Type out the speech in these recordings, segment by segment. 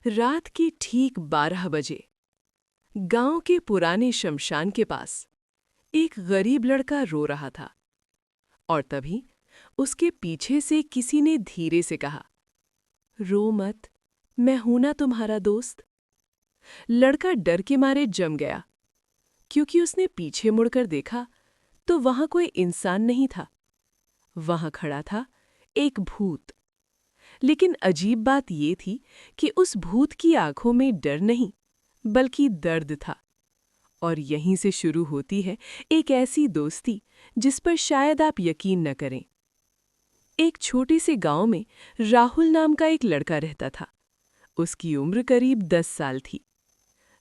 रात के ठीक 12 बजे गांव के पुराने शमशान के पास एक गरीब लड़का रो रहा था और तभी उसके पीछे से किसी ने धीरे से कहा, रो मत, मैं हूं ना तुम्हारा दोस्त। लड़का डर के मारे जम गया क्योंकि उसने पीछे मुड़कर देखा तो वहां कोई इंसान नहीं था। वहां खड़ा था एक भूत। लेकिन अजीब बात ये थी कि उस भूत की आंखों में डर नहीं बल्कि दर्द था। और यहीं से शुरू होती है एक ऐसी दोस्ती जिस पर शायद आप यकीन न करें। एक छोटे से गांव में राहुल नाम का एक लड़का रहता था। उसकी उम्र करीब 10 साल थी।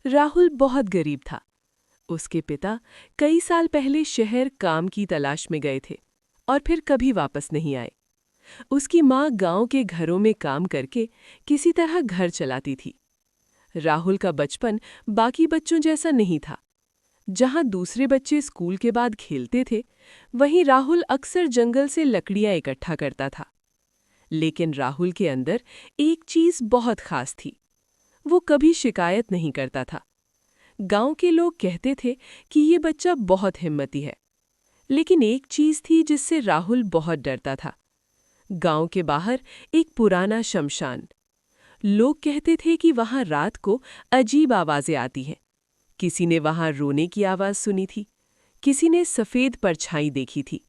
राहुल बहुत गरीब था। उसके पिता कई साल पहले शहर काम की तलाश में गए थे और फिर कभी वापस नहीं आए। उसकी माँ गांव के घरों में काम करके किसी तरह घर चलाती थी। राहुल का बचपन बाकी बच्चों जैसा नहीं था। जहां दूसरे बच्चे स्कूल के बाद खेलते थे, वहीं राहुल अक्सर जंगल से लकड़ियां इकट्ठा करता था। लेकिन राहुल के अंदर एक चीज बहुत खास थी। वो कभी शिकायत नहीं करता था। गांव के लोग कहते थे कि ये बच्चा बहुत हिम्मती है। लेकिन एक चीज थी जिससे राहुल बहुत डरता था। गांव के बाहर एक पुराना शमशान। लोग कहते थे कि वहां रात को अजीब आवाजें आती हैं। किसी ने वहां रोने की आवाज सुनी थी, किसी ने सफेद परछाई देखी थी।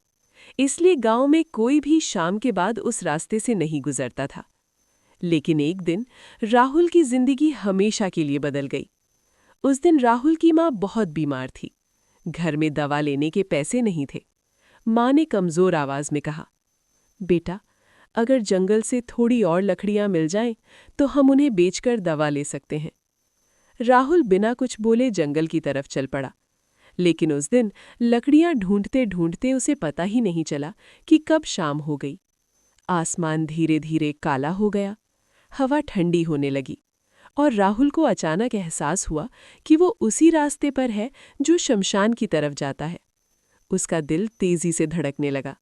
इसलिए गांव में कोई भी शाम के बाद उस रास्ते से नहीं गुजरता था। लेकिन एक दिन राहुल की जिंदगी हमेशा के लिए बदल गई। उस दिन राहुल की माँ बहुत बीमार थी। घर में दवा लेने के पैसे नहीं थे। माँ ने कमजोर आवाज में कहा, बेटा, अगर जंगल से थोड़ी और लकड़ियां मिल जाएं, तो हम उन्हें बेचकर दवा ले सकते हैं। राहुल बिना कुछ बोले जंगल की तरफ चल पड़ा। लेकिन उस दिन लकड़ियां ढूंढते ढूंढते उसे पता ही नहीं चला कि कब शाम हो गई। आसमान धीरे धीरे काला हो गया, हवा ठंडी होने लगी और राहुल को अचानक एहसास हुआ कि वो उसी रास्ते पर है जो शमशान की तरफ जाता है। उसका दिल तेजी से धड़कने लगा,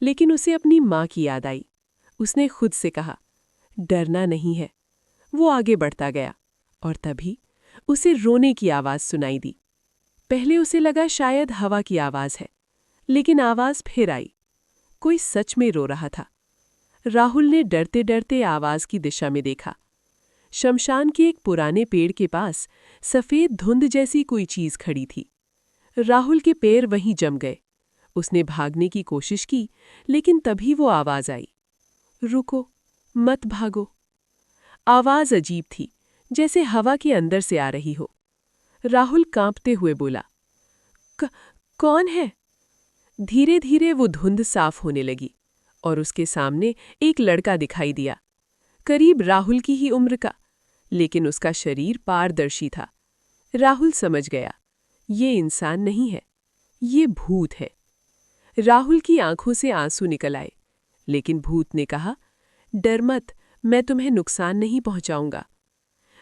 लेकिन उसे अपनी माँ की याद आई। उसने खुद से कहा, डरना नहीं है। वो आगे बढ़ता गया और तभी उसे रोने की आवाज सुनाई दी। पहले उसे लगा शायद हवा की आवाज है, लेकिन आवाज फिर आई। कोई सच में रो रहा था। राहुल ने डरते डरते आवाज की दिशा में देखा। शमशान के एक पुराने पेड़ के पास सफेद धुंध जैसी कोई चीज खड़ी थी। राहुल के पैर वहीं जम गए। उसने भागने की कोशिश की, लेकिन तभी वो आवाज आई, रुको, मत भागो। आवाज अजीब थी, जैसे हवा के अंदर से आ रही हो। राहुल कांपते हुए बोला, कौन है? धीरे धीरे वो धुंध साफ होने लगी और उसके सामने एक लड़का दिखाई दिया, करीब राहुल की ही उम्र का, लेकिन उसका शरीर पारदर्शी था। राहुल समझ गया, ये इंसान नहीं है, ये भूत है। राहुल की आंखों से आंसू निकल आए, लेकिन भूत ने कहा, डर मत, मैं तुम्हें नुकसान नहीं पहुंचाऊंगा।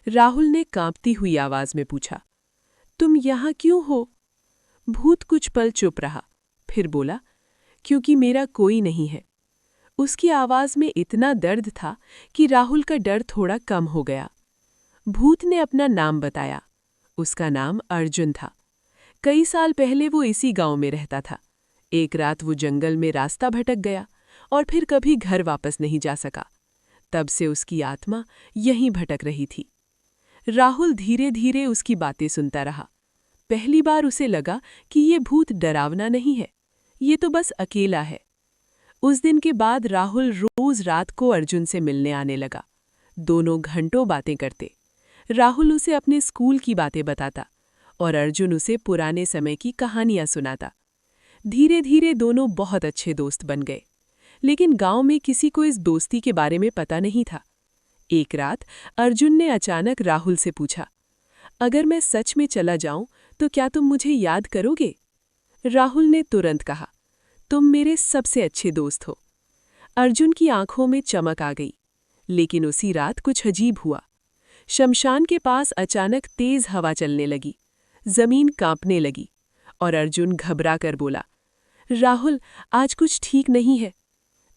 राहुल ने कांपती हुई आवाज में पूछा, तुम यहां क्यों हो? भूत कुछ पल चुप रहा, फिर बोला, क्योंकि मेरा कोई नहीं है। उसकी आवाज में इतना दर्द था कि राहुल का डर थोड़ा कम हो गया। भूत ने अपना नाम बताया। उसका नाम अर्जुन था। कई साल पहले वो इसी गांव में रहता था। एक रात वो जंगल में रास्ता भटक गया और फिर कभी घर वापस नहीं जा सका। तब से उसकी आत्मा यहीं भटक रही थी। राहुल धीरे धीरे उसकी बातें सुनता रहा। पहली बार उसे लगा कि ये भूत डरावना नहीं है, ये तो बस अकेला है। उस दिन के बाद राहुल रोज रात को अर्जुन से मिलने आने लगा। दोनों घंटों बातें करते। राहुल उसे अपने स्कूल की बातें बताता और अर्जुन उसे पुराने समय की कहानियां सुनाता। धीरे धीरे दोनों बहुत अच्छे दोस्त बन गए, लेकिन गांव में किसी को इस दोस्ती के बारे में पता नहीं था। एक रात अर्जुन ने अचानक राहुल से पूछा, अगर मैं सच में चला जाऊं तो क्या तुम मुझे याद करोगे? राहुल ने तुरंत कहा, तुम मेरे सबसे अच्छे दोस्त हो। अर्जुन की आंखों में चमक आ गई, लेकिन उसी रात कुछ अजीब हुआ। शमशान के पास अचानक तेज हवा चलने लगी, जमीन कांपने लगी और अर्जुन घबरा कर बोला, राहुल, आज कुछ ठीक नहीं है।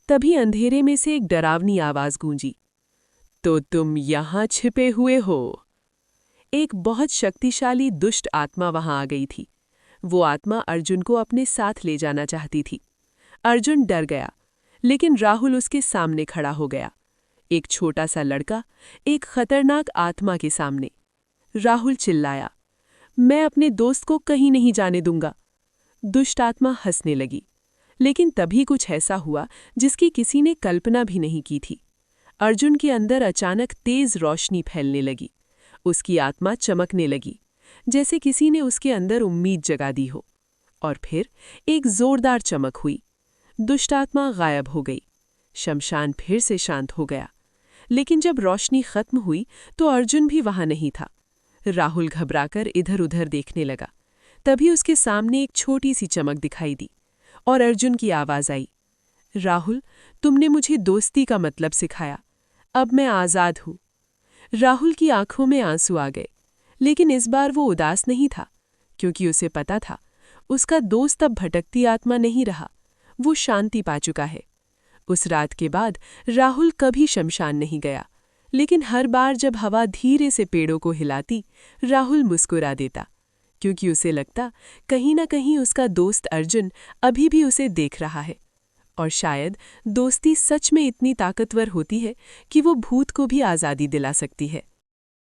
तभी अंधेरे में से एक डरावनी आवाज गूंजी, तो तुम यहाँ छिपे हुए हो। एक बहुत शक्तिशाली दुष्ट आत्मा वहां आ गई थी। वो आत्मा अर्जुन को अपने साथ ले जाना चाहती थी। अर्जुन डर गया, लेकिन राहुल उसके सामने खड़ा हो गया। एक छोटा सा लड़का, एक खतरनाक आत्मा के सामने। राहुल चिल्लाया, मैं अपने दोस्त को कहीं नहीं जाने दूंगा। दुष्ट आत्मा हंसने लगी, लेकिन तभी कुछ ऐसा हुआ जिसकी किसी ने कल्पना भी नहीं की थी। अर्जुन के अंदर अचानक तेज रोशनी फैलने लगी। उसकी आत्मा चमकने लगी, जैसे किसी ने उसके अंदर उम्मीद जगा दी हो। और फिर एक जोरदार चमक हुई। दुष्ट आत्मा गायब हो गई। शमशान फिर से शांत हो गया। लेकिन जब रोशनी खत्म हुई तो अर्जुन भी वहां नहीं था। राहुल घबराकर इधर-उधर देखने लगा। तभी उसके सामने एक छोटी सी चमक दिखाई दी और अर्जुन की आवाज आई, राहुल, तुमने मुझे दोस्ती का मतलब सिखाया। अब मैं आजाद हूं। राहुल की आंखों में आंसू आ गए, लेकिन इस बार वो उदास नहीं था, क्योंकि उसे पता था उसका दोस्त अब भटकती आत्मा नहीं रहा, वो शांति पा चुका है। उस रात के बाद राहुल कभी शमशान नहीं गया, लेकिन हर बार जब हवा धीरे से पेड़ों को हिलाती, राहुल मुस्कुरा देता, क्योंकि उसे लगता कहीं ना कहीं उसका दोस्त अर्जुन अभी भी उसे देख रहा है। और शायद दोस्ती सच में इतनी ताकतवर होती है कि वो भूत को भी आज़ादी दिला सकती है।